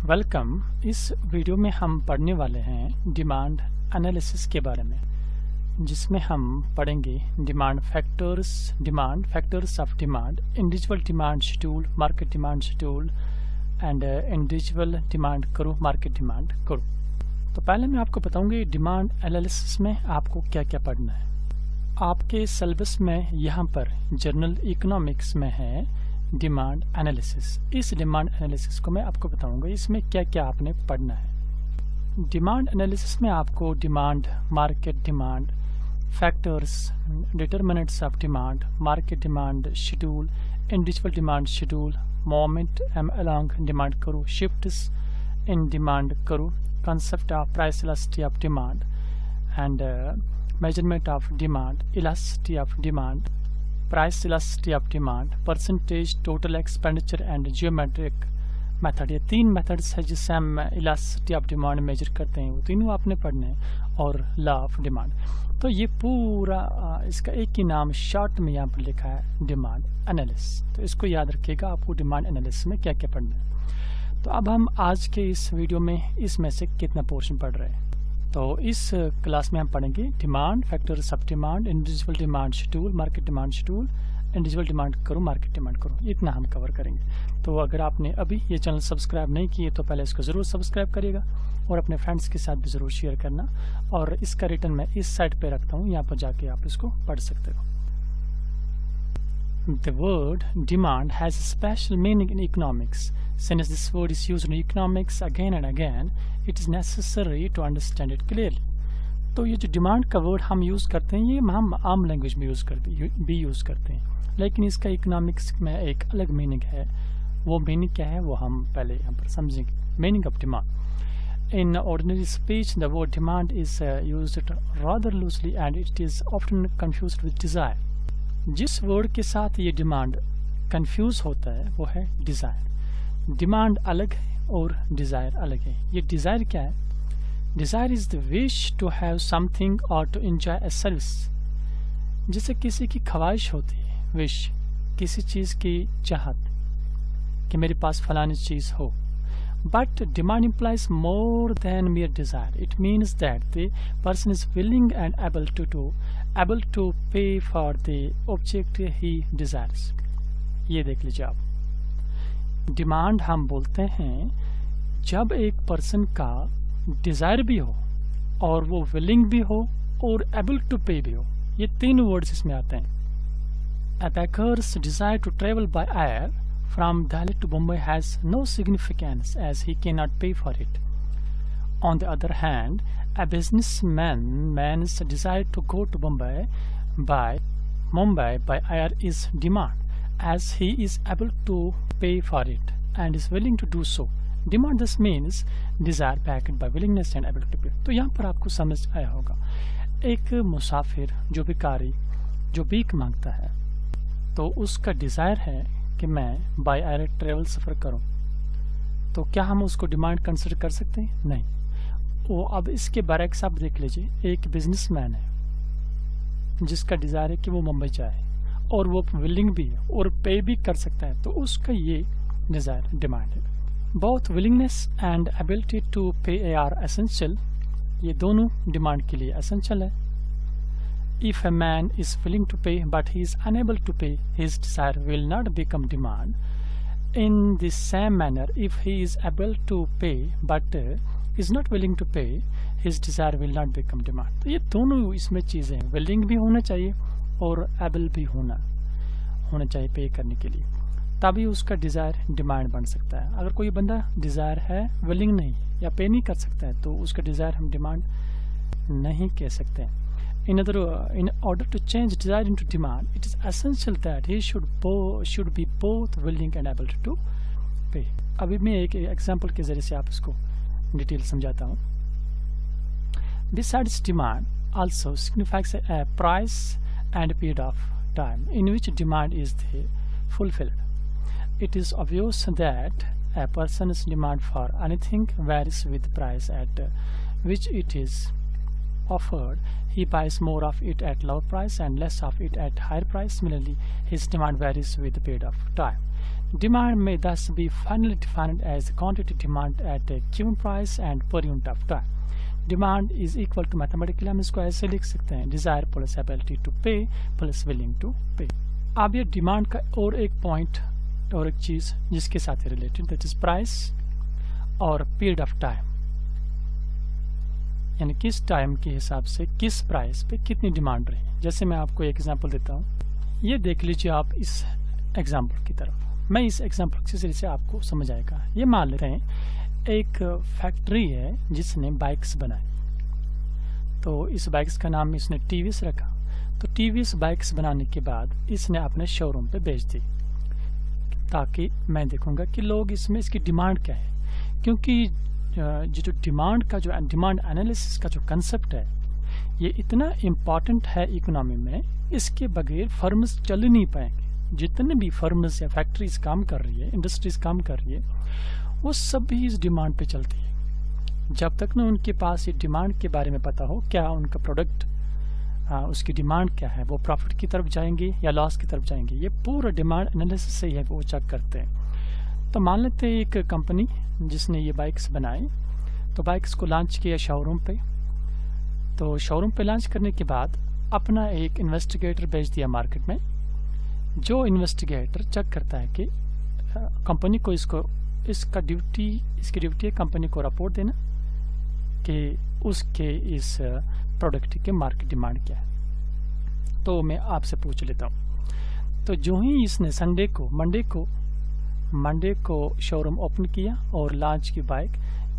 Welcome. इस video में हम पढ़ने वाले हैं डिमांड एनालिसिस के बारे में, जिसमें हम पढ़ेंगे demand factors of demand, individual demand schedule, market demand schedule and individual demand करो, मार्केट डिमांड करो। तो पहले मैं आपको बताऊंगी डिमांड एनालिसिस में आपको क्या क्या पढ़ना है। आपके सिलेबस में यहाँ पर जर्नल इकोनॉमिक्स में है डिमांड एनालिसिस। इस डिमांड एनालिसिस को मैं आपको बताऊंगा इसमें क्या क्या आपने पढ़ना है। डिमांड एनालिसिस में आपको demand, market demand, factors, determinants of demand, market demand schedule, individual demand schedule, moment along demand करो, शिफ्ट्स इन डिमांड करो, concept of price elasticity of demand and measurement of demand, elasticity of demand, price elasticity of demand, percentage, total expenditure and geometric method। ये तीन methods है जिससे हम elasticity of demand major करते हैं, वो तीनों आपने पढ़ने हैं, और लॉ ऑफ डिमांड। तो ये पूरा इसका एक ही नाम शॉर्ट में यहाँ पर लिखा है डिमांड एनालिसिस। तो इसको याद रखिएगा, आपको डिमांड एनालिसिस में क्या क्या पढ़ना है। तो अब हम आज के इस वीडियो में इसमें से कितना पोर्शन पढ़ रहे हैं। तो इस क्लास में हम पढ़ेंगे demand, factors of demand, individual demand schedule, market demand schedule, individual demand करो, मार्केट डिमांड करो। इतना हम कवर करेंगे। तो अगर आपने अभी ये चैनल सब्सक्राइब नहीं किए तो पहले इसको ज़रूर सब्सक्राइब करिएगा और अपने फ्रेंड्स के साथ भी ज़रूर शेयर करना। और इसका रिटर्न मैं इस साइट पर रखता हूँ, यहाँ पर जाके आप इसको पढ़ सकते हो। The word demand has a special meaning in economics. Since this word is used in economics again and again, it is necessary to understand it clearly. तो ये जो डिमांड का वर्ड हम यूज़ करते हैं, ये हम आम लैंग्वेज में यूज़ करते हैं, लेकिन इसका इकोनॉमिक्स में एक अलग मीनिंग है। वो मीनिंग क्या है वो हम पहले यहाँ पर समझेंगे। Meaning of demand. In ordinary speech, the word demand is used rather loosely and it is often confused with desire. जिस वर्ड के साथ ये डिमांड कंफ्यूज होता है वो है डिज़ायर। डिमांड अलग है और डिज़ायर अलग है। ये डिज़ायर क्या है? Desire is the wish to have something और टू एंजॉय अ सर्विस। जैसे किसी की ख्वाहिश होती है, विश, किसी चीज़ की चाहत कि मेरे पास फलानी चीज़ हो। But demand implies more than mere desire. It means that the person is willing and able to pay for the object he desires. ये देख लीजिए आप। डिमांड हम बोलते हैं जब एक पर्सन का डिज़ायर भी हो और वो विलिंग भी हो और एबल टू पे भी हो। ये तीन वर्ड्स इसमें आते हैं। A beggar's desire to travel by air from Delhi to Bombay has no significance as he cannot pay for it. On the other hand, a businessman's desire to go to Mumbai by air is demand as he is able to pay for it and is willing to do so. Demand thus means desire backed by willingness and able to pay. तो यहाँ पर आपको समझ आया होगा। एक मुसाफिर जो भिखारी जो भीख मांगता है तो उसका डिज़ायर है कि मैं बाय एयर ट्रेवल सफ़र करूं, तो क्या हम उसको डिमांड कंसिडर कर सकते हैं? नहीं। वो अब इसके बरक्स आप देख लीजिए, एक बिजनेसमैन है जिसका डिज़ायर है कि वो मुंबई जाए और वो विलिंग भी है और पे भी कर सकता है, तो उसका ये डिज़ायर डिमांड है। Both willingness and ability to pay are essential. ये दोनों डिमांड के लिए एसेंशियल है। If a man is willing to pay but he is unable to pay, his desire will not become demand. In the same manner, if he is able to pay but is not willing to pay, his desire will not become demand. तो ये दोनों इसमें चीज़ें हैं, willing भी होना चाहिए और able भी होना चाहिए पे करने के लिए, तभी उसका डिज़ायर डिमांड बन सकता है। अगर कोई बंदा डिज़ायर है, willing नहीं या पे नहीं कर सकता है, तो उसका डिज़ायर हम डिमांड नहीं कह सकते हैं। In order to change desire into demand, it is essential that he should be both willing and able to pay. अभी मैं एक एग्जांपल के जरिए से आप इसको डिटेल समझाता हूँ। Besides demand also signifies a price and period of time in which demand is fulfilled. It is obvious that a person's demand for anything varies with price at which it is offered. He buys more of it at lower price and less of it at higher price. Similarly, his demand varies with the period of time. Demand may thus be finally defined as the quantity demand at a given price and per unit of time. Demand is equal to mathematically हम इसको ऐसे लिख सकते हैं, desire plus ability to पे plus willing to पे। अब ये डिमांड का और एक पॉइंट और एक चीज़ जिसके साथ रिलेटेड, दैट इज प्राइस और पीरियड ऑफ टाइम, यानी किस टाइम के हिसाब से किस प्राइस पे कितनी डिमांड रही। जैसे मैं आपको एक एग्जांपल देता हूँ, ये देख लीजिए आप इस एग्जांपल की तरफ। मैं इस एग्जांपल से आपको समझ आएगा। ये मान लेते हैं एक फैक्ट्री है जिसने बाइक्स बनाई, तो इस बाइक्स का नाम इसने टीवीएस रखा। तो टीवीएस बाइक्स बनाने के बाद इसने अपने शोरूम पे बेच दी, ताकि मैं देखूंगा कि लोग इसमें इसकी डिमांड क्या है। क्योंकि जो डिमांड का जो डिमांड एनालिसिस का जो कंसेप्ट है, ये इतना इम्पॉर्टेंट है इकोनॉमी में, इसके बगैर फर्म्स चल नहीं पाएंगे। जितने भी फर्म्स या फैक्ट्रीज काम कर रही है, इंडस्ट्रीज काम कर रही है, वो सब भी इस डिमांड पे चलती है। जब तक ना उनके पास ये डिमांड के बारे में पता हो, क्या उनका प्रोडक्ट उसकी डिमांड क्या है, वो प्रॉफिट की तरफ जाएंगे या लॉस की तरफ जाएंगे, ये पूरा डिमांड एनालिसिस से ही है, वो चेक करते हैं। तो मान लेते हैं एक कंपनी जिसने ये बाइक्स बनाई, तो बाइक्स को लॉन्च किया शोरूम पे। तो शोरूम पे लॉन्च करने के बाद अपना एक इन्वेस्टिगेटर भेज दिया मार्केट में, जो इन्वेस्टिगेटर चेक करता है कि कंपनी को इसकी ड्यूटी है कंपनी को रिपोर्ट देना कि उसके इस प्रोडक्ट के मार्केट डिमांड क्या है। तो मैं आपसे पूछ लेता हूँ, तो जो ही इसने मंडे को शोरूम ओपन किया और लॉन्च की बाइक,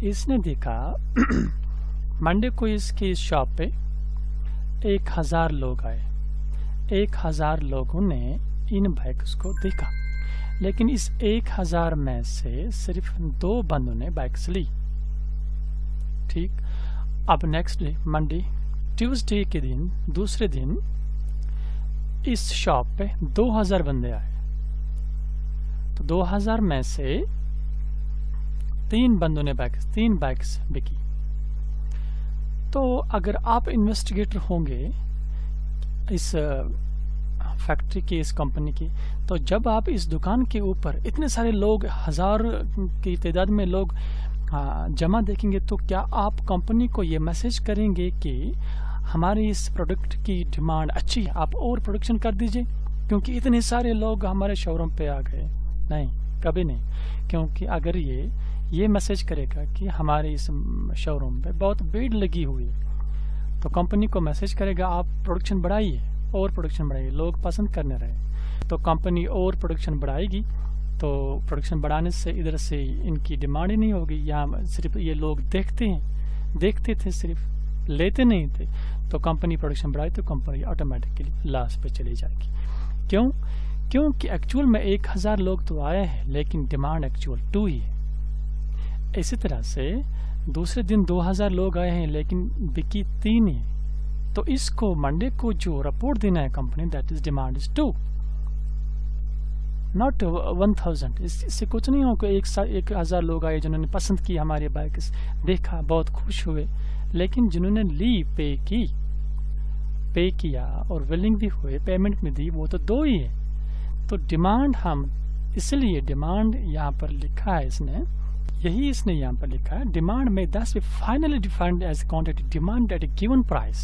इसने देखा मंडे को इसकी इस शॉप पे 1000 लोग आए। 1000 लोगों ने इन बाइक्स को देखा, लेकिन इस 1000 में से सिर्फ 2 बंदों ने बाइक्स ली। ठीक, अब नेक्स्ट डे मंडे, ट्यूसडे के दिन, दूसरे दिन इस शॉप पे 2000 बंदे आए। तो 2000 में से 3 बंदों ने 3 बाइक्स बिकी। तो अगर आप इन्वेस्टिगेटर होंगे इस फैक्ट्री की, इस कंपनी की, तो जब आप इस दुकान के ऊपर इतने सारे लोग, 1000 की तादाद में लोग जमा देखेंगे, तो क्या आप कंपनी को ये मैसेज करेंगे कि हमारे इस प्रोडक्ट की डिमांड अच्छी है, आप और प्रोडक्शन कर दीजिए क्योंकि इतने सारे लोग हमारे शोरूम पे आ गए? नहीं, कभी नहीं। क्योंकि अगर ये मैसेज करेगा कि हमारे इस शोरूम पे बहुत भीड़ लगी हुई है, तो कंपनी को मैसेज करेगा आप प्रोडक्शन बढ़ाइए और प्रोडक्शन बढ़ाइए, लोग पसंद करने रहे। तो कंपनी और प्रोडक्शन बढ़ाएगी, तो प्रोडक्शन बढ़ाने से इधर से इनकी डिमांड ही नहीं होगी। यहाँ सिर्फ ये लोग देखते थे, सिर्फ लेते नहीं थे। तो कंपनी प्रोडक्शन बढ़ाई तो कंपनी ऑटोमेटिकली लॉस पे चली जाएगी। क्यों? क्योंकि एक्चुअल में 1000 लोग तो आए हैं, लेकिन डिमांड एक्चुअल 2 ही है। इसी तरह से दूसरे दिन 2000 लोग आए हैं, लेकिन बिकी 3 ही। तो इसको मंडे को जो रिपोर्ट देना है company, that is demand is 2, not 1000। इससे कुछ नहीं हो कि 1000 लोग आए जिन्होंने पसंद की हमारी बाइक, देखा, बहुत खुश हुए, लेकिन जिन्होंने ली, पे किया और विलिंग भी हुए, पेमेंट में दी, वो तो 2 ही है। तो डिमांड इसलिए डिमांड यहाँ पर लिखा है इसने यहाँ पर लिखा है, डिमांड में thus be finally defined as quantity demand at a given price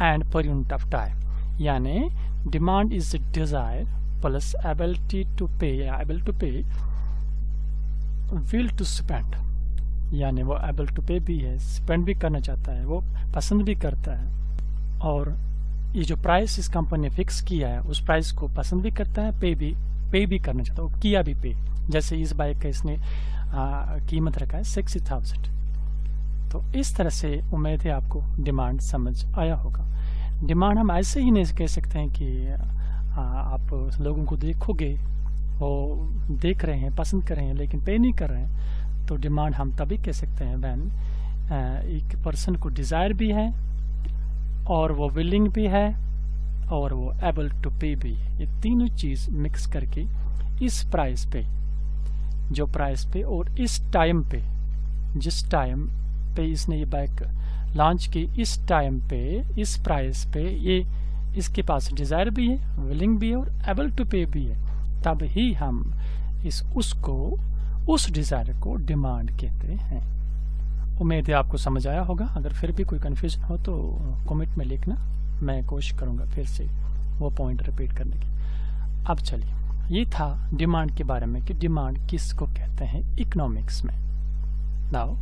and per unit of time। यानी demand is desire plus ability to pay, able to pay, will to spend, यानी वो एबल टू पे भी है, spend भी करना चाहता है, वो पसंद भी करता है, और ये जो प्राइस इस कंपनी ने फिक्स किया है उस प्राइस को पसंद भी करता है, पे भी करना चाहता है, वो किया भी पे। जैसे इस बाइक का इसने कीमत रखा है 60,000। तो इस तरह से उम्मीद है आपको डिमांड समझ आया होगा। डिमांड हम ऐसे ही नहीं कह सकते हैं कि आप लोगों को देखोगे वो देख रहे हैं, पसंद कर रहे हैं, लेकिन पे नहीं कर रहे हैं। तो डिमांड हम तभी कह सकते हैं व्हेन एक पर्सन को डिज़ायर भी है और वो विलिंग भी है और वो एबल टू पे भी है। ये तीनों चीज़ मिक्स करके इस प्राइस पे, जो प्राइस पे और इस टाइम पे, जिस टाइम पे इसने ये बाइक लॉन्च की, इस टाइम पे, इस प्राइस पे, ये इसके पास डिज़ायर भी है, विलिंग भी है और एबल टू पे भी है, तब ही हम उस डिज़ायर को डिमांड कहते हैं। उम्मीद है आपको समझ आया होगा। अगर फिर भी कोई कन्फ्यूजन हो तो कमेंट में लिखना, मैं कोशिश करूँगा फिर से वो पॉइंट रिपीट करने की। अब चलिए, ये था डिमांड के बारे में कि डिमांड किसको कहते हैं इकोनॉमिक्स में। Now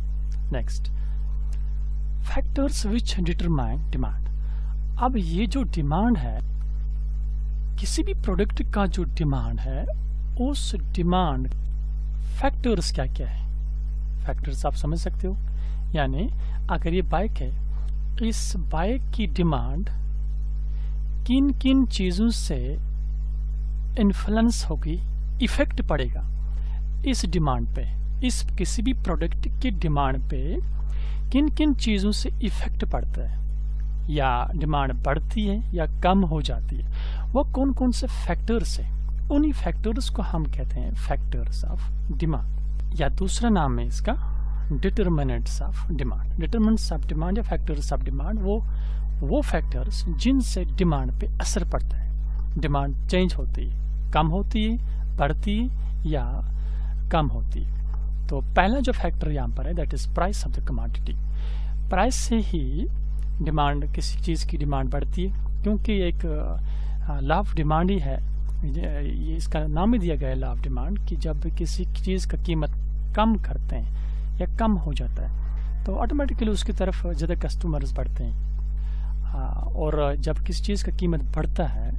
next, factors which determine demand. अब ये जो डिमांड है, किसी भी प्रोडक्ट का जो डिमांड है, उस डिमांड फैक्टर्स क्या क्या है। फैक्टर्स आप समझ सकते हो, यानी अगर ये बाइक है, इस बाइक की डिमांड किन किन चीज़ों से इन्फ्लुएंस होगी, इफेक्ट पड़ेगा इस डिमांड पे, इस किसी भी प्रोडक्ट की डिमांड पे किन किन चीज़ों से इफेक्ट पड़ता है, या डिमांड बढ़ती है या कम हो जाती है, वो कौन कौन से फैक्टर्स है। उन्हीं फैक्टर्स को हम कहते हैं फैक्टर्स ऑफ डिमांड, या दूसरा नाम है इसका determinants of demand. Determinants of demand या फैक्टर्स ऑफ डिमांड वो फैक्टर्स जिनसे डिमांड पे असर पड़ता है। डिमांड चेंज होती है, कम होती है, बढ़ती है या कम होती है। तो पहला जो फैक्टर यहाँ पर है that is price of the commodity. Price से ही डिमांड, किसी चीज़ की डिमांड बढ़ती है, क्योंकि एक लॉ ऑफ डिमांड ही है, ये इसका नाम ही दिया गया है लॉ ऑफ डिमांड, कि जब किसी चीज़ का कीमत कम करते हैं या कम हो जाता है तो ऑटोमेटिकली उसकी तरफ ज़्यादा कस्टमर्स बढ़ते हैं, और जब किसी चीज़ का कीमत बढ़ता है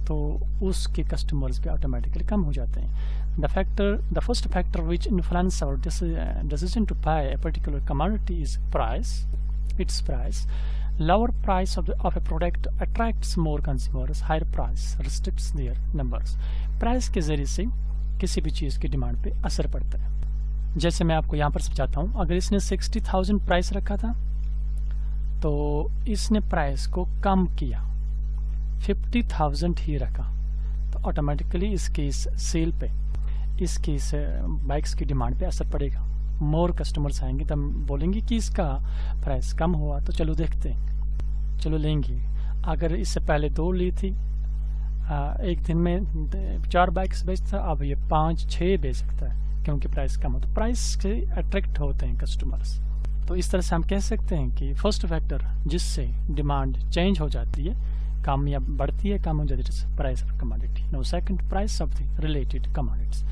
तो उसके कस्टमर्स भी ऑटोमेटिकली कम हो जाते हैं। The first factor which influence our decision to buy a particular commodity is price, its price. Lower price of a product attracts more consumers, higher price restricts their numbers। Price के ज़रिए से किसी भी चीज़ की demand पे असर पड़ता है। जैसे मैं आपको यहाँ पर समझाता हूँ, अगर इसने 60,000 प्राइस रखा था तो इसने प्राइस को कम किया, 50,000 ही रखा, तो ऑटोमेटिकली इसकी इस सेल पे, इसकी इस बाइक्स की डिमांड पे असर पड़ेगा। मोर कस्टमर्स आएंगे तब बोलेंगे कि इसका प्राइस कम हुआ, तो चलो देखते हैं, चलो लेंगे। अगर इससे पहले 2 ली थी, एक दिन में 4 बाइक्स बेचता, अब ये 5-6 बेच सकता है क्योंकि प्राइस कम हो। तो प्राइस से अट्रैक्ट होते हैं कस्टमर्स। तो इस तरह से हम कह सकते हैं कि फर्स्ट फैक्टर जिससे डिमांड चेंज हो जाती है, कम या बढ़ती है, कम हो जाती है, price of commodity. No second, price of the related commodities.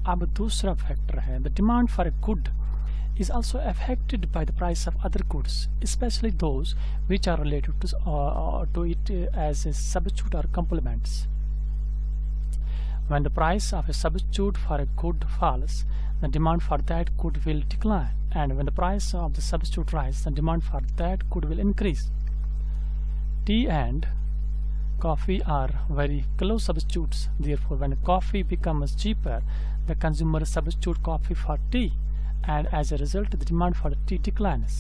अब दूसरा फैक्टर है the demand for a good is also affected by the price of other goods, especially those which are related to it as a substitute or complements. When the price of a substitute for a good falls, the demand for that good will decline, and when the price of the substitute rises, the demand for that good will increase. Tea and coffee are very close substitutes. Therefore, when coffee becomes cheaper, the consumer substitute coffee for tea, and as a result the demand for tea declines.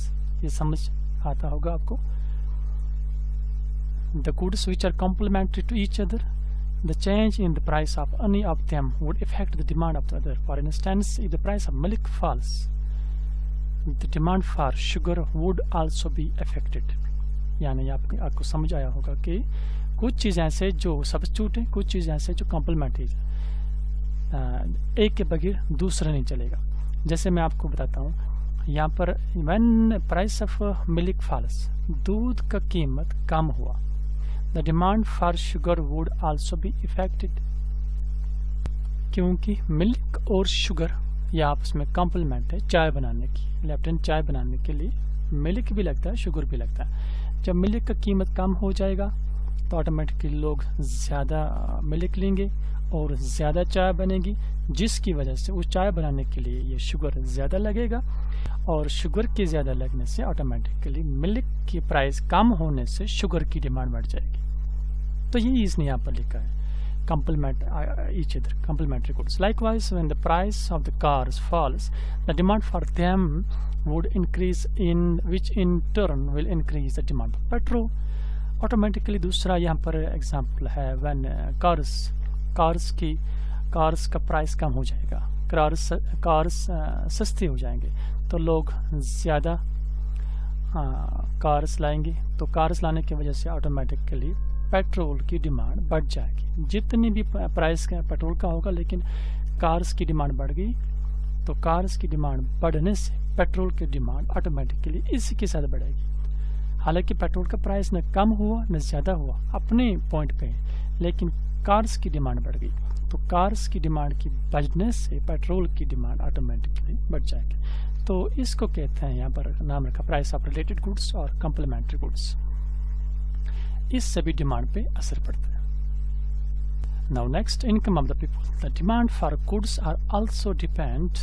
ये समझ आता होगा आपको। The goods which are complementary to each other, the change in the price of any of them would affect the demand of the other. For instance, if the price of milk falls, the demand for sugar would also be affected. यानी आपको समझ आया होगा कि कुछ चीज़ें ऐसे जो सब्स्टिट्यूट है, कुछ चीज़ें ऐसे जो कॉम्प्लीमेंट्री है, एक के बगैर दूसरा नहीं चलेगा। जैसे मैं आपको बताता हूँ यहाँ पर, when price of milk falls, दूध का कीमत कम हुआ, the demand for sugar would also be affected, क्योंकि मिल्क और शुगर यह आपस में कॉम्प्लीमेंट है चाय बनाने की। लेप्टन चाय बनाने के लिए मिल्क भी लगता है, शुगर भी लगता है। जब मिल्क का कीमत कम हो जाएगा तो ऑटोमेटिकली लोग ज़्यादा मिल्क लेंगे और ज़्यादा चाय बनेगी, जिसकी वजह से उस चाय बनाने के लिए ये शुगर ज़्यादा लगेगा, और शुगर के ज़्यादा लगने से ऑटोमेटिकली मिल्क की प्राइस कम होने से शुगर की डिमांड बढ़ जाएगी। तो यही इसने यहाँ पर लिखा है, complement each other, complementary goods. Likewise, when the price of the cars falls, the demand for them would increase, which in turn will increase the demand for petrol. Automatically दूसरा यहाँ पर एग्जाम्पल है, when कार्स का price कम हो जाएगा, cars सस्ते हो जाएंगे, तो लोग ज़्यादा कार्स लाएंगे, तो कार्स लाने की वजह से ऑटोमेटिकली पेट्रोल की डिमांड बढ़ जाएगी। जितनी भी प्राइस का पेट्रोल का होगा, लेकिन कार्स की डिमांड बढ़ गई तो कार्स की डिमांड बढ़ने से पेट्रोल की डिमांड ऑटोमेटिकली इसी के साथ बढ़ेगी। हालांकि पेट्रोल का प्राइस न कम हुआ न ज़्यादा हुआ, अपने पॉइंट पे, लेकिन कार्स की डिमांड बढ़ गई तो कार्स की डिमांड की बढ़ने से पेट्रोल की डिमांड ऑटोमेटिकली बढ़ जाएगी। तो इसको कहते हैं यहाँ पर नाम रखा प्राइस ऑफ रिलेटेड गुड्स और कम्प्लीमेंट्री गुड्स। इससे भी डिमांड पे असर पड़ता है। Now next, income of the people. The demand for goods are also depend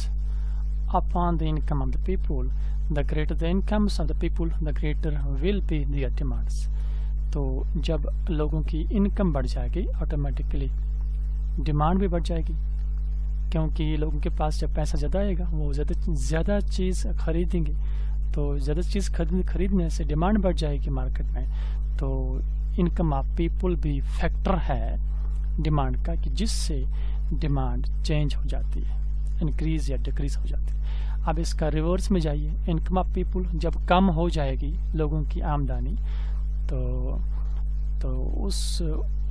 upon the income of the people. The greater the incomes of the people the greater will be their demands. तो जब लोगों की income बढ़ जाएगी automatically demand भी बढ़ जाएगी, क्योंकि लोगों के पास जब पैसा ज़्यादा आएगा वो ज़्यादा चीज़ खरीदेंगे, तो ज़्यादा चीज़ खरीदने से डिमांड बढ़ जाएगी मार्केट में। तो इनकम ऑफ पीपल भी फैक्टर है डिमांड का, कि जिससे डिमांड चेंज हो जाती है, इंक्रीज या डिक्रीज हो जाती है। अब इसका रिवर्स में जाइए, इनकम ऑफ पीपल जब कम हो जाएगी लोगों की आमदनी, तो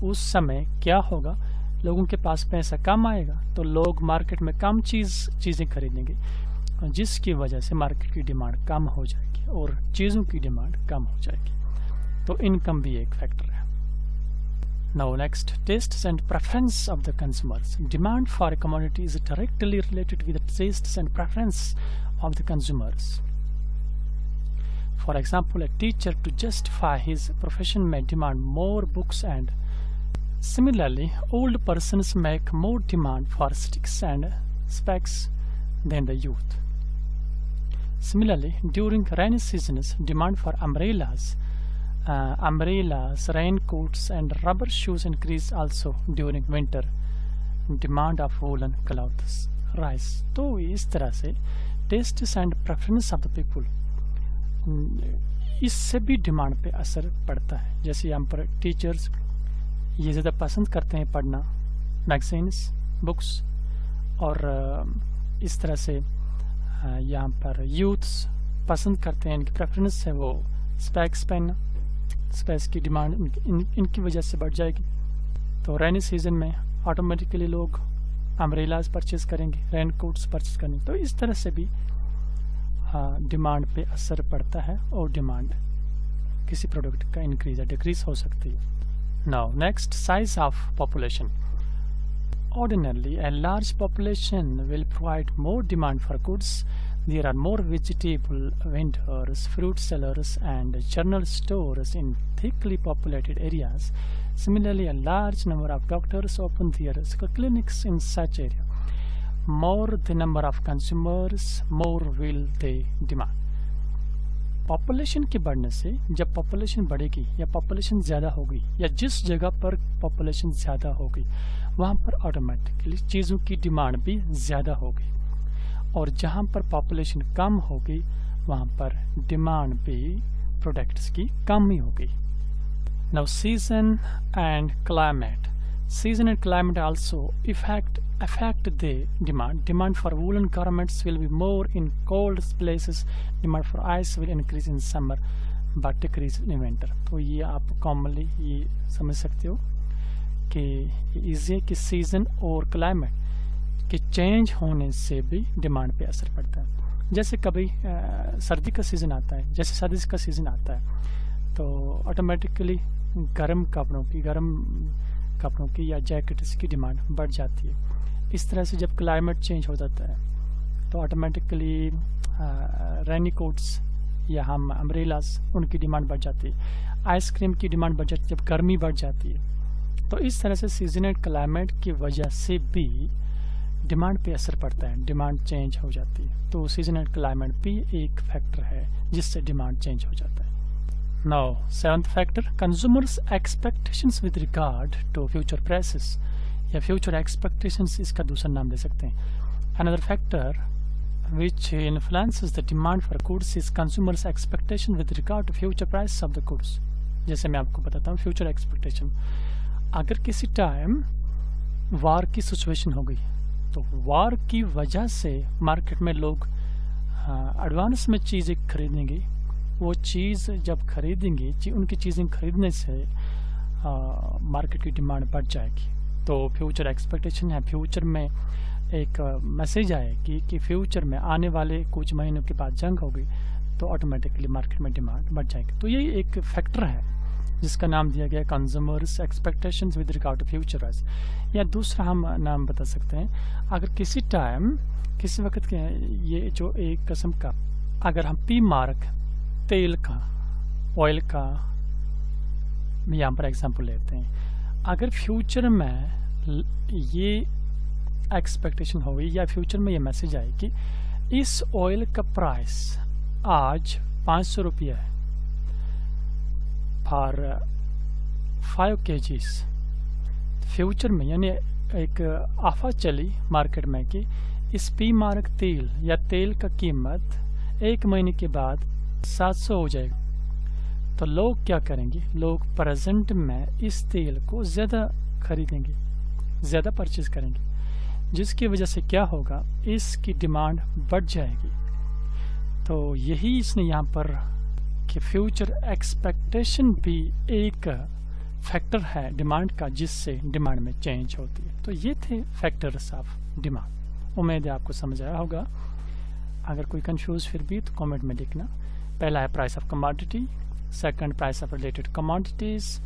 उस समय क्या होगा, लोगों के पास पैसा कम आएगा तो लोग मार्केट में कम चीज़ें खरीदेंगे, जिसकी वजह से मार्केट की डिमांड कम हो जाएगी और चीज़ों की डिमांड कम हो जाएगी। तो इनकम भी एक फैक्टर है। Now next, tests and preference of the consumers. Demand for A commodity is directly related with the tests and preference of the consumers. For example, a teacher to justify his profession may demand more books, and similarly, old persons make more demand for sticks and specs than the youth. Similarly, during rainy seasons, demand for umbrellas, raincoats, and rubber shoes increase. Also, during winter, demand of woolen clothes rise. तो इस तरह से tastes and preference of the people, इससे भी demand पे असर पड़ता है। जैसे यहाँ पर टीचर्स ये ज़्यादा पसंद करते हैं पढ़ना मैगजीन्स, बुक्स, और इस तरह से यहाँ पर यूथ्स पसंद करते हैं, इनकी प्रेफरेंस है वो स्पेक्स पहनना, स्पेक्स की डिमांड इनकी वजह से बढ़ जाएगी। तो रेनी सीजन में ऑटोमेटिकली लोग अम्ब्रेलाज परचेज करेंगे, रेन कोट्स परचेज करेंगे। तो इस तरह से भी डिमांड पे असर पड़ता है और डिमांड किसी प्रोडक्ट का इंक्रीज या डिक्रीज हो सकती है। Now next, size of population. Ordinarily, a large population will provide more demand for goods. There are more vegetable vendors, fruit sellers, and general stores in thickly populated areas. Similarly, a large number of doctors open their clinics in such area. More the number of consumers, more will they demand. Population के बढ़ने से, जब population बढ़ेगी या population ज़्यादा होगी या जिस जगह पर पॉपुलेशन ज़्यादा होगी वहाँ पर ऑटोमेटिकली चीज़ों की डिमांड भी ज़्यादा होगी, और जहाँ पर पॉपुलेशन कम होगी वहाँ पर डिमांड भी प्रोडक्ट्स की कम ही होगी। Now season and climate. Season and climate also affect the demand. Demand for woolen garments will be more in cold places. Demand for ice will increase in summer but decrease in winter. तो ये आप commonly ये समझ सकते हो कि easy है कि सीज़न और क्लाइमेट के चेंज होने से भी डिमांड पे असर पड़ता है। जैसे कभी सर्दी का सीज़न आता है, जैसे सर्दी का सीज़न आता है तो ऑटोमेटिकली गर्म कपड़ों की या जैकेट्स की डिमांड बढ़ जाती है। इस तरह से जब क्लाइमेट चेंज हो जाता है तो ऑटोमेटिकली रेनी कोट्स या हम अम्ब्रेलास उनकी डिमांड बढ़ जाती है। आइसक्रीम की डिमांड बढ़ जाती है जब गर्मी बढ़ जाती है। तो इस तरह से सीजनल क्लाइमेट की वजह से भी डिमांड पे असर पड़ता है, डिमांड चेंज हो जाती है। तो सीजनल क्लाइमेट भी एक फैक्टर है जिससे डिमांड चेंज हो जाता है। Now, seventh factor, consumers' expectations with regard to future prices, या future expectations इसका दूसरा नाम दे सकते हैं। Another factor which influences the demand for goods is consumers' expectation with regard to future prices of the goods. जैसे मैं आपको बताता हूँ future expectation, अगर किसी टाइम वार की सिचुएशन हो गई तो वार की वजह से मार्केट में लोग एडवांस में चीज़ें खरीदेंगे। वो चीज़ जब खरीदेंगे, उनकी चीज़ें खरीदने से मार्केट की डिमांड बढ़ जाएगी। तो फ्यूचर एक्सपेक्टेशन है, फ्यूचर में एक मैसेज आए कि फ्यूचर में आने वाले कुछ महीनों के बाद जंग होगी तो ऑटोमेटिकली मार्केट में डिमांड बढ़ जाएगी। तो ये एक फैक्टर है जिसका नाम दिया गया consumers expectations with regard to future rise. या दूसरा हम नाम बता सकते हैं, अगर किसी टाइम किसी वक्त के ये जो एक किस्म का अगर हम पी मार्क तेल का ऑयल का यहाँ पर एग्जांपल लेते हैं, अगर फ्यूचर में ये एक्सपेक्टेशन होगी या फ्यूचर में ये मैसेज आए कि इस ऑयल का प्राइस आज 500 रुपया है फॉर 5 kgs, फ्यूचर में यानी एक आफा चली मार्केट में कि इस पी मार्क तेल या तेल का कीमत 1 महीने के बाद 700 हो जाएगा, तो लोग क्या करेंगे, लोग प्रेजेंट में इस तेल को ज़्यादा खरीदेंगे, ज़्यादा परचेज करेंगे, जिसकी वजह से क्या होगा, इसकी डिमांड बढ़ जाएगी। तो यही इसने यहाँ पर कि फ्यूचर एक्सपेक्टेशन भी एक फैक्टर है डिमांड का, जिससे डिमांड में चेंज होती है। तो ये थे फैक्टर्स ऑफ डिमांड। उम्मीद है आपको समझ आया होगा। अगर कोई कंफ्यूज फिर भी तो कमेंट में लिखना। पहला है price of commodity, second price of related commodities,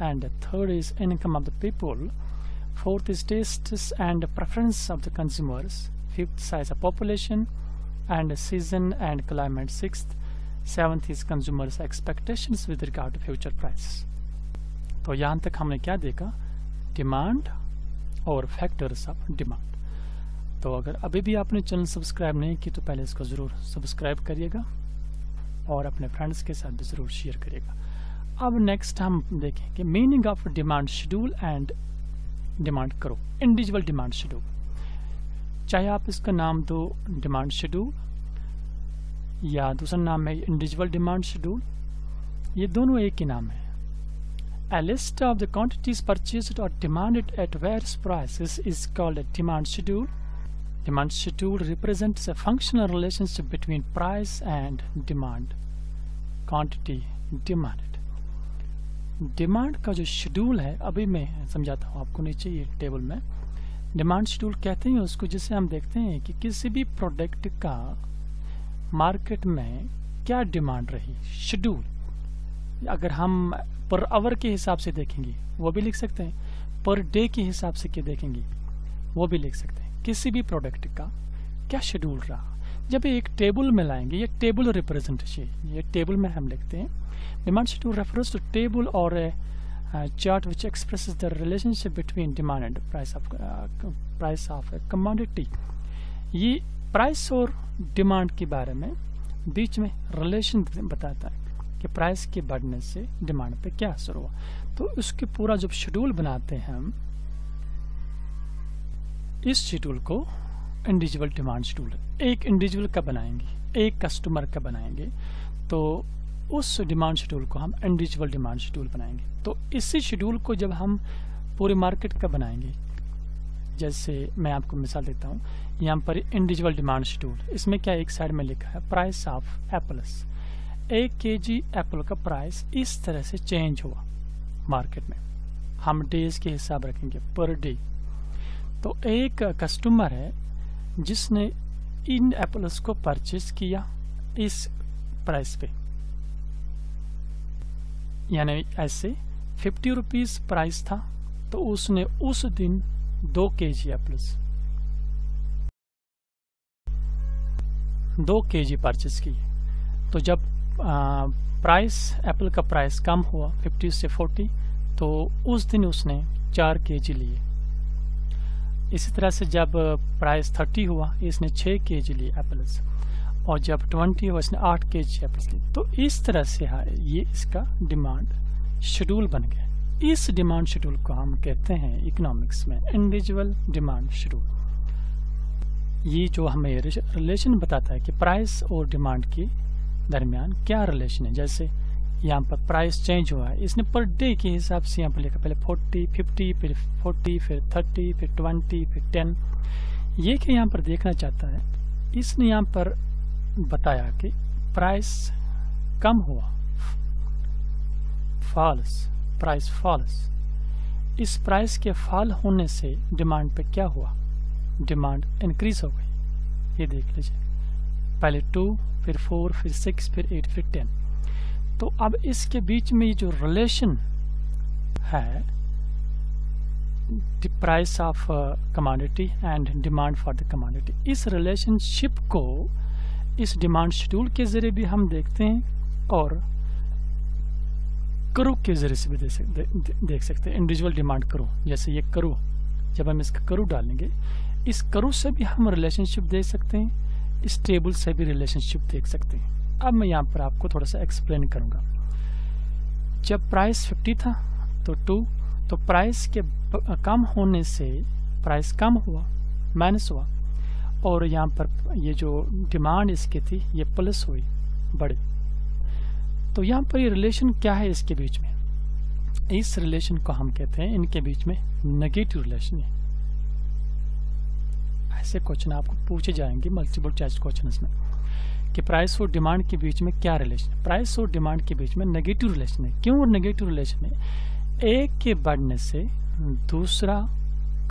and third is income of the people, fourth is tastes and preference of the consumers, fifth size of population and season and climate, sixth seventh is consumers expectations with regard to future price. तो यहाँ तक हमने क्या देखा, demand और factors of demand. तो अगर अभी भी आपने चैनल सब्सक्राइब नहीं की तो पहले इसको ज़रूर सब्सक्राइब करिएगा और अपने फ्रेंड्स के साथ भी ज़रूर शेयर करिएगा। अब नेक्स्ट हम देखेंगे meaning of demand schedule and demand करो, इंडिविजुअल डिमांड शेड्यूल। चाहे आप इसका नाम दो डिमांड शेड्यूल या दूसरा नाम है इंडिविजुअल डिमांड शेड्यूल, ये दोनों एक ही नाम है। A list of the quantities purchased or demanded at various prices is called a demand schedule. Demand schedule represents a functional relationship between price and demand. Quantity demanded. Demand का जो schedule है, अभी मैं समझाता हूँ आपको नीचे ये टेबल में। डिमांड शेड्यूल कहते हैं उसको जिसे हम देखते हैं कि किसी भी प्रोडक्ट का मार्केट में क्या डिमांड रही। शेड्यूल अगर हम पर आवर के हिसाब से देखेंगे वो भी लिख सकते हैं, पर डे के हिसाब से क्या देखेंगे वो भी लिख सकते हैं। किसी भी प्रोडक्ट का क्या शेड्यूल रहा, जब एक टेबल में लाएंगे, ये टेबल रिप्रेजेंटेशन, ये टेबल में हम लिखते हैं demand schedule refers to table और chart which expresses the relationship between demand and price of commodity. ये प्राइस और डिमांड के बारे में बीच में रिलेशन बताता है कि प्राइस के बढ़ने से डिमांड पे क्या असर हुआ। तो उसके पूरा जब शेड्यूल बनाते हैं हम, इस शेड्यूल को इंडिविजुअल डिमांड शेड्यूल, एक इंडिविजुअल का बनाएंगे, एक कस्टमर का बनाएंगे, तो उस डिमांड शेड्यूल को हम इंडिविजुअल डिमांड शेड्यूल बनाएंगे। तो इसी शेड्यूल को जब हम पूरे मार्केट का बनाएंगे, जैसे मैं आपको मिसाल देता हूँ, यहाँ पर इंडिविजुअल डिमांड शेड्यूल, इसमें क्या एक साइड में लिखा है price of apples. 1 kg Apple का प्राइस इस तरह से चेंज हुआ मार्केट में, हम डेज के हिसाब रखेंगे पर डे। तो एक कस्टमर है जिसने इन एप्पल्स को परचेज किया इस प्राइस पे, यानी ऐसे 50 रुपीज प्राइस था, तो उसने उस दिन 2 kg एप्पल्स 2 kg परचेज किए। तो जब प्राइस एप्पल का प्राइस कम हुआ 50 से 40, तो उस दिन उसने 4 kg लिए। इसी तरह से जब प्राइस 30 हुआ, इसने 6 kg लिए एप्पल्स, और जब 20 हुआ इसने 8 kg एप्पल्स लिए। तो इस तरह से ये इसका डिमांड शेड्यूल बन गया। इस डिमांड शेड्यूल को हम कहते हैं इकोनॉमिक्स में इंडिविजुअल डिमांड शेड्यूल। ये जो हमें रिलेशन बताता है कि प्राइस और डिमांड के दरमियान क्या रिलेशन है। जैसे यहाँ पर प्राइस चेंज हुआ है, इसने पर डे के हिसाब से यहाँ पर लिखा, पहले 40, 50, फिर 40, फिर 30, फिर 20, फिर 10। ये कि यहाँ पर देखना चाहता है, इसने यहाँ पर बताया कि प्राइस कम हुआ, फॉल्स प्राइस फॉल्स, इस प्राइस के फॉल होने से डिमांड पे क्या हुआ, डिमांड इंक्रीज हो गई। ये देख लीजिए, पहले 2, फिर 4, फिर 6, फिर 8, फिर 10। तो अब इसके बीच में ये जो रिलेशन है, the price of commodity and demand for the commodity, इस रिलेशनशिप को इस डिमांड शेड्यूल के जरिए भी हम देखते हैं और करू के जरिए से भी देख सकते हैं। इंडिविजुअल डिमांड करू, जैसे ये करू, जब हम इसका करू डालेंगे, इस करू से भी हम रिलेशनशिप देख सकते हैं, इस टेबल से भी रिलेशनशिप देख सकते हैं। अब मैं यहाँ पर आपको थोड़ा सा एक्सप्लेन करूँगा। जब प्राइस 50 था तो 2, तो प्राइस के कम होने से प्राइस कम हुआ, माइनस हुआ, और यहाँ पर ये जो डिमांड इसकी थी ये प्लस हुई, बढ़ी। तो यहाँ पर ये रिलेशन क्या है इसके बीच में, इस रिलेशन को हम कहते हैं, इनके बीच में नेगेटिव रिलेशन है। ऐसे क्वेश्चन आपको पूछे जाएंगे मल्टीपल चॉइस क्वेश्चंस में कि प्राइस और डिमांड के बीच में क्या रिलेशन है। प्राइस और डिमांड के बीच में नेगेटिव रिलेशन है। क्यों नेगेटिव रिलेशन है? एक के बढ़ने से दूसरा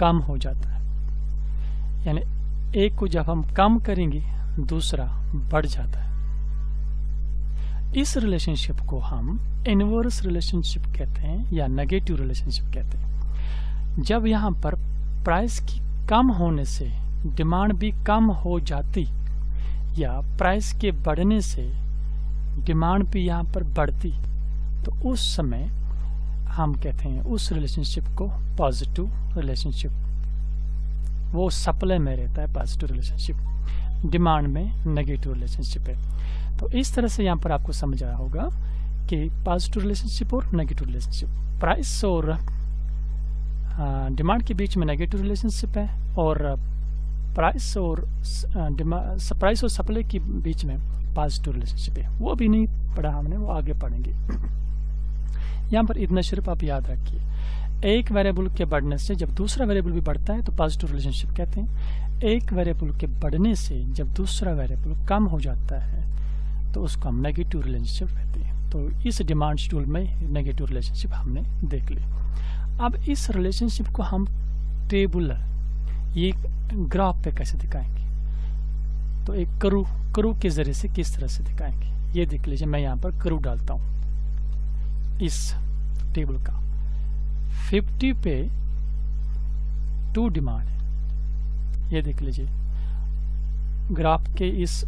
कम हो जाता है, यानी एक को जब हम कम करेंगे दूसरा बढ़ जाता है। इस रिलेशनशिप को हम इनवर्स रिलेशनशिप कहते हैं या नेगेटिव रिलेशनशिप कहते हैं। जब यहाँ पर प्राइस की कम होने से डिमांड भी कम हो जाती या प्राइस के बढ़ने से डिमांड भी यहाँ पर बढ़ती, तो उस समय हम कहते हैं उस रिलेशनशिप को पॉजिटिव रिलेशनशिप। वो सप्लाई में रहता है पॉजिटिव रिलेशनशिप, डिमांड में नेगेटिव रिलेशनशिप है। तो इस तरह से यहाँ पर आपको समझ आया होगा कि पॉजिटिव रिलेशनशिप और नेगेटिव रिलेशनशिप, प्राइस और डिमांड के बीच में नेगेटिव रिलेशनशिप है, और प्राइस और सप्लाई के बीच में पॉजिटिव रिलेशनशिप है। वो अभी नहीं पढ़ा हमने, वो आगे पढ़ेंगे। यहाँ पर इतना सिर्फ आप याद रखिए, एक वेरिएबल के बढ़ने से जब दूसरा वेरिएबल भी बढ़ता है तो पॉजिटिव रिलेशनशिप कहते हैं। एक वेरिएबल के बढ़ने से जब दूसरा वेरिएबल कम हो जाता है तो उसको हम नेगेटिव रिलेशनशिप कहते हैं। तो इस डिमांड शेड्यूल में नेगेटिव रिलेशनशिप हमने देख ली। अब इस रिलेशनशिप को हम टेबुलर, ये ग्राफ पे कैसे दिखाएंगे, तो एक करू के जरिए से किस तरह से दिखाएंगे, ये देख लीजिए। मैं यहाँ पर करू डालता हूँ इस टेबल का। 50 पे 2 डिमांड है, ये देख लीजिए। ग्राफ के इस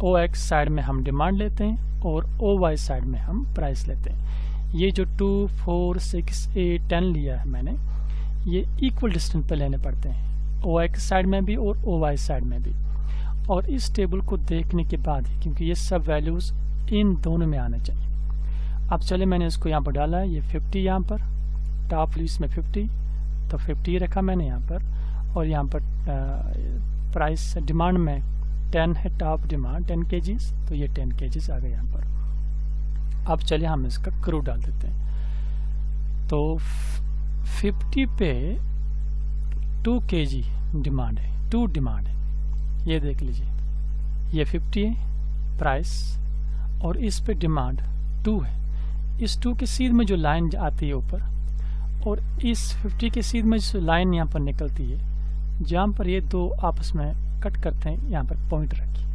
OX साइड में हम डिमांड लेते हैं और OY साइड में हम प्राइस लेते हैं। ये जो 2, 4, 6, 8, 10 लिया है मैंने, ये इक्वल डिस्टेंस पे लेने पड़ते हैं, OX साइड में भी और OY साइड में भी। और इस टेबल को देखने के बाद ही, क्योंकि ये सब वैल्यूज इन दोनों में आने चाहिए। अब चले, मैंने इसको यहाँ पर डाला है, ये 50 यहाँ पर टॉप लिस्ट में 50, तो 50 रखा मैंने यहाँ पर, और यहाँ पर प्राइस डिमांड में 10 है, टॉप डिमांड 10 kgs, तो ये 10 kgs आ गए यहाँ पर। अब चलिए हम इसका क्रू डाल देते हैं। तो 50 पे 2 kg डिमांड है, 2 डिमांड है, ये देख लीजिए। ये 50 है प्राइस और इस पे डिमांड 2 है। इस 2 के सीध में जो लाइन आती है ऊपर, और इस 50 के सीध में जो लाइन यहाँ पर निकलती है, जहाँ पर ये दो आपस में कट करते हैं, यहाँ पर पॉइंट रखिए।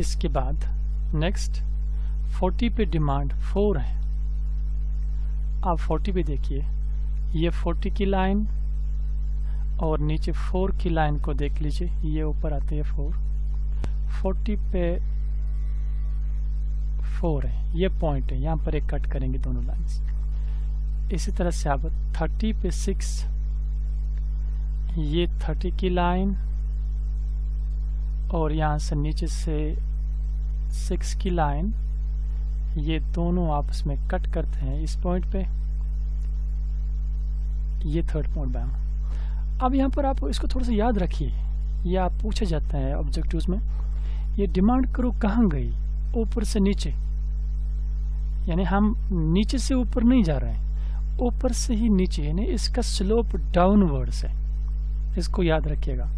इसके बाद नेक्स्ट 40 पे डिमांड 4 है। आप 40 पे देखिए, ये 40 की लाइन और नीचे 4 की लाइन को देख लीजिए, ये ऊपर आते हैं 4, 40 पे 4 है, ये पॉइंट है, यहाँ पर एक कट करेंगे दोनों लाइन्स। इसी तरह से आप 30 पे 6, ये 30 की लाइन और यहाँ से नीचे से 6 की लाइन, ये दोनों आपस में कट करते हैं इस पॉइंट पे, ये थर्ड पॉइंट बना। अब यहाँ पर आप इसको थोड़ा सा याद रखिए, ये आप पूछा जाता है ऑब्जेक्टिव्स में, ये डिमांड करो कहाँ गई, ऊपर से नीचे, यानी हम नीचे से ऊपर नहीं जा रहे हैं, ऊपर से ही नीचे, यानी इसका स्लोप डाउनवर्ड्स है, इसको याद रखिएगा।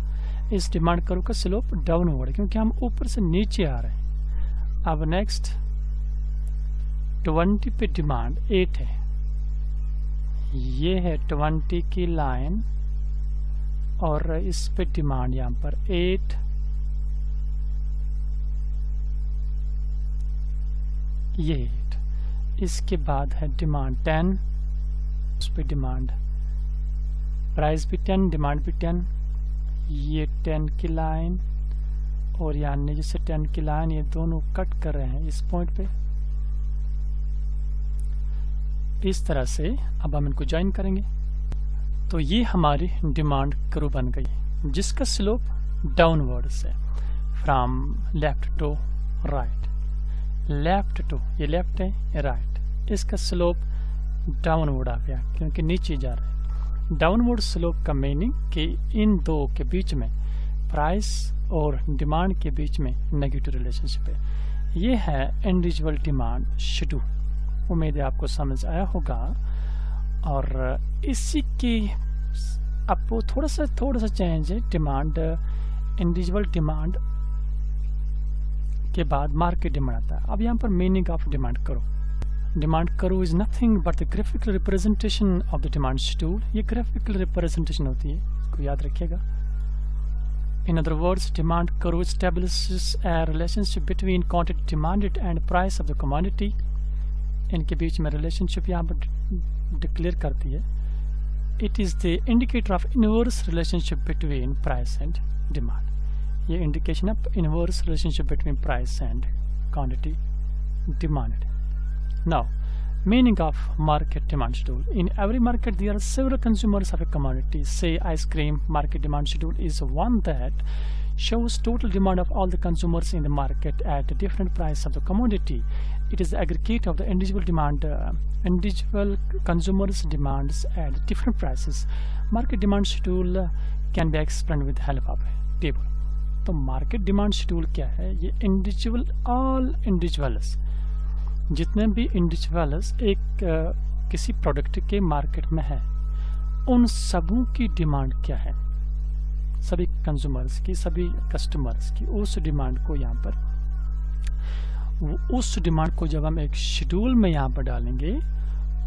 इस डिमांड करो का स्लोप डाउनवर्ड, क्योंकि हम ऊपर से नीचे आ रहे हैं। अब नेक्स्ट 20 पे डिमांड 8 है, ये है 20 की लाइन और इस पे डिमांड यहाँ पर 8, ये 8, इसके बाद है डिमांड 10, उस पे डिमांड प्राइस भी 10, डिमांड भी 10, ये 10 की लाइन और यानी जैसे 10 की लाइन, ये दोनों कट कर रहे हैं इस पॉइंट पे। इस तरह से अब हम इनको ज्वाइन करेंगे तो ये हमारी डिमांड कर्व बन गई जिसका स्लोप डाउनवर्ड है, from left to right, left to, ये लेफ्ट है ये राइट, इसका स्लोप डाउनवर्ड आ गया क्योंकि नीचे जा रहा है। डाउनवर्ड स्लोप का मीनिंग कि इन दो के बीच में, प्राइस और डिमांड के बीच में नेगेटिव रिलेशनशिप है। ये है इंडिविजुअल डिमांड शेड्यूल। उम्मीद है आपको समझ आया होगा। और इसी की आपको थोड़ा सा चेंज है, डिमांड, इंडिविजुअल डिमांड के बाद मार्केट डिमांड आता है। अब यहाँ पर मीनिंग ऑफ डिमांड करो, demand curve is nothing but the graphical representation of the demand schedule. ये ग्राफिकल रिप्रेजेंटेशन होती है, इसको याद रखिएगा। In other words, demand curve establishes a relationship between quantity demanded and price of the commodity. इनके बीच में relationship यहाँ पर डिक्लेयर करती है। It is the indicator of inverse relationship between price and demand. ये इंडिकेशन है inverse relationship between price and quantity demanded. Now, meaning of market demand schedule. In every market there are several consumers of a commodity. Say ice cream, market demand schedule is one that shows total demand of all the consumers in the market at a different price of the commodity. It is the aggregate of the individual demand, individual consumers demands at different prices. Market demand schedule can be explained with help of a table. तो market demand schedule क्या है? ये individual, all individuals, जितने भी individuals एक किसी product के market में है, उन सबों की डिमांड क्या है, सभी कंज्यूमर्स की, सभी कस्टमर्स की, उस डिमांड को यहाँ पर, उस डिमांड को जब हम एक शेड्यूल में यहाँ पर डालेंगे,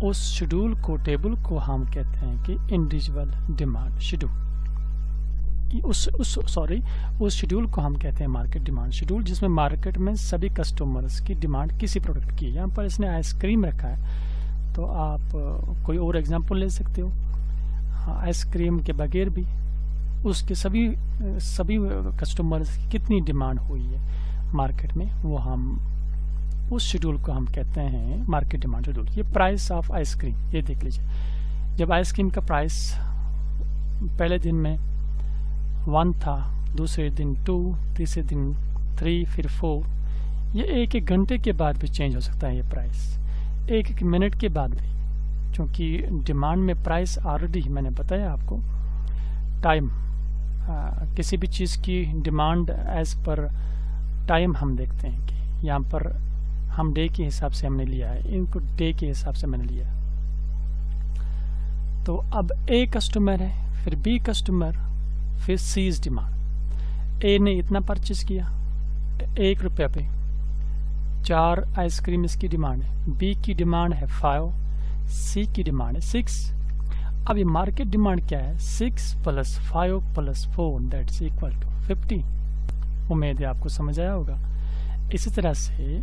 उस शेड्यूल को, टेबल को हम कहते हैं कि इंडिविजुअल डिमांड शेड्यूल। उस शेड्यूल को हम कहते हैं मार्केट डिमांड शेड्यूल, जिसमें मार्केट में सभी कस्टमर्स की डिमांड किसी प्रोडक्ट की है। यहाँ पर इसने आइसक्रीम रखा है तो आप कोई और एग्जांपल ले सकते हो। हाँ, आइसक्रीम के बगैर भी उसके सभी कस्टमर्स की कितनी डिमांड हुई है मार्केट में, वो हम उस शेड्यूल को हम कहते हैं मार्केट डिमांड शेड्यूल। ये प्राइस ऑफ आइसक्रीम, ये देख लीजिए, जब आइसक्रीम का प्राइस पहले दिन में 1 था, दूसरे दिन 2, तीसरे दिन 3, फिर 4, ये एक घंटे के बाद भी चेंज हो सकता है ये प्राइस, एक मिनट के बाद भी, क्योंकि डिमांड में प्राइस ऑलरेडी मैंने बताया आपको। टाइम, किसी भी चीज़ की डिमांड एज पर टाइम हम देखते हैं कि यहाँ पर हम डे के हिसाब से हमने लिया है, इनको डे के हिसाब से मैंने लिया। तो अब ए कस्टमर है, फिर बी कस्टमर, फिर सीज डिमांड। ए ने इतना परचेज किया, 1 रुपये पे 4 आइसक्रीम इसकी डिमांड है, बी की डिमांड है 5, सी की डिमांड है 6। अब ये मार्केट डिमांड क्या है? 6 + 5 + 4 दैट्स इक्वल टू 15। उम्मीद है आपको समझ आया होगा। इसी तरह से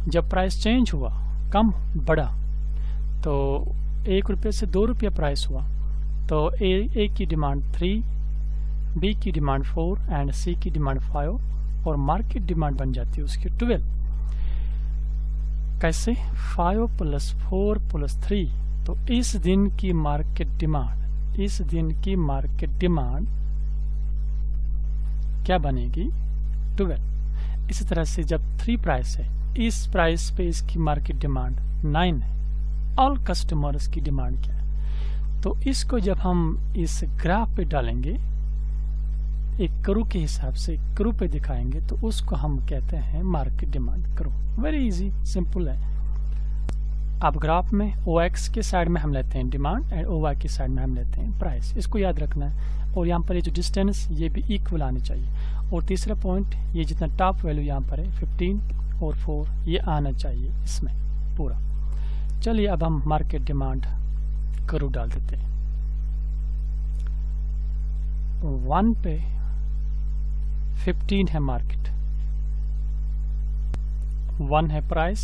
जब प्राइस चेंज हुआ, कम बढ़ा, तो 1 रुपये से 2 रुपये प्राइस हुआ, तो ए की डिमांड 3, बी की डिमांड 4 एंड सी की डिमांड 5 और मार्केट डिमांड बन जाती है उसकी 12। कैसे? 5 + 4 + 3, तो इस दिन की मार्केट डिमांड, इस दिन की मार्केट डिमांड क्या बनेगी? 12। इसी तरह से जब 3 प्राइस है, इस प्राइस पे इसकी मार्केट डिमांड 9 है। ऑल कस्टमर्स की डिमांड क्या है? तो इसको जब हम इस ग्राफ पे डालेंगे, एक कर्व के हिसाब से कर्व पे दिखाएंगे, तो उसको हम कहते हैं market demand curve. Very easy, simple है। अब ग्राफ में OX के साइड में हम लेते हैं डिमांड एंड OY के साइड में हम लेते हैं प्राइस, इसको याद रखना है। और यहाँ पर ये जो डिस्टेंस, ये भी इक्वल आनी चाहिए। और तीसरा पॉइंट, ये जितना टॉप वैल्यू यहाँ पर है 15 और 4, ये आना चाहिए इसमें। पूरा। चलिए अब हम मार्केट डिमांड कर्व डाल देते हैं। 1 पे 15 है मार्केट, 1 है प्राइस,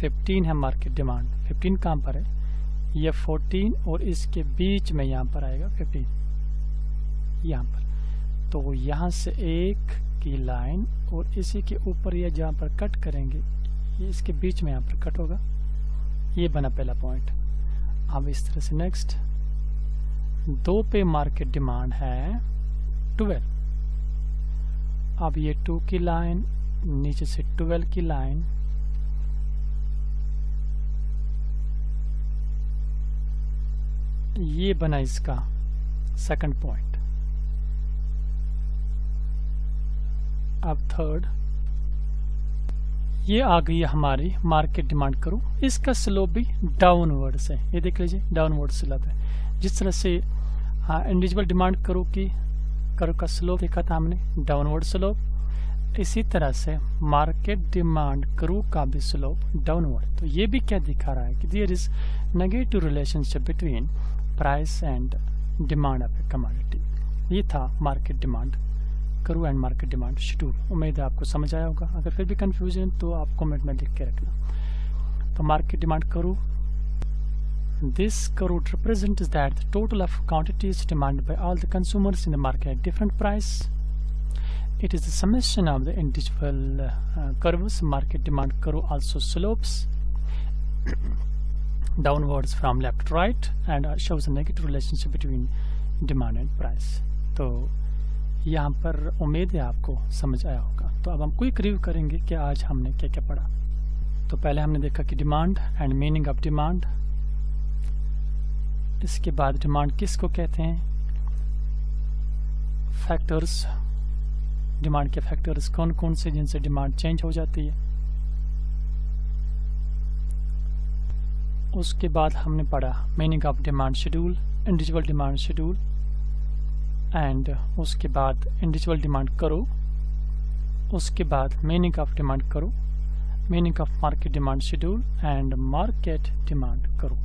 15 है मार्केट डिमांड। 15 कहाँ पर है? ये 14 और इसके बीच में यहाँ पर आएगा 15, यहाँ पर। तो यहाँ से एक की लाइन और इसी के ऊपर ये जहाँ पर कट करेंगे, ये इसके बीच में यहाँ पर कट होगा। ये बना पहला पॉइंट। अब इस तरह से नेक्स्ट 2 पे मार्केट डिमांड है 12। अब ये 2 की लाइन, नीचे से 12 की लाइन, ये बना इसका सेकंड पॉइंट। अब थर्ड, ये आ गई हमारी मार्केट डिमांड करो। इसका स्लोप भी डाउनवर्ड से, ये देख लीजिए डाउनवर्ड स्लोप है। जिस तरह से इंडिविजुअल डिमांड करो का स्लोप देखा था हमने, डाउनवर्ड स्लोप, इसी तरह से मार्केट डिमांड करो का भी स्लोप डाउनवर्ड। तो ये भी क्या दिखा रहा है कि there is negative relationship between price and demand of a commodity. ये था market demand curve and market demand schedule. उम्मीद है आपको समझ आया होगा। अगर फिर भी कंफ्यूजन तो आप कमेंट में लिख के रखना। तो मार्केट डिमांड करो, this curve represents that the total of quantities demanded by all the consumers in the market at different price. It is the summation of the individual curves. Market demand curve also slopes downwards from left to right and shows a negative relationship between demand and price. तो यहाँ पर उम्मीद है आपको समझ आया होगा। तो अब हम क्विक रिव्यू करेंगे कि आज हमने क्या क्या पढ़ा। तो पहले हमने देखा कि demand and meaning of demand. इसके बाद डिमांड किसको कहते हैं, फैक्टर्स, डिमांड के फैक्टर्स कौन कौन से जिनसे डिमांड चेंज हो जाती है। उसके बाद हमने पढ़ा meaning of demand schedule, individual demand schedule, and उसके बाद इंडिविजुअल डिमांड करो। उसके बाद मीनिंग ऑफ डिमांड करो, meaning of market demand schedule and market demand करो।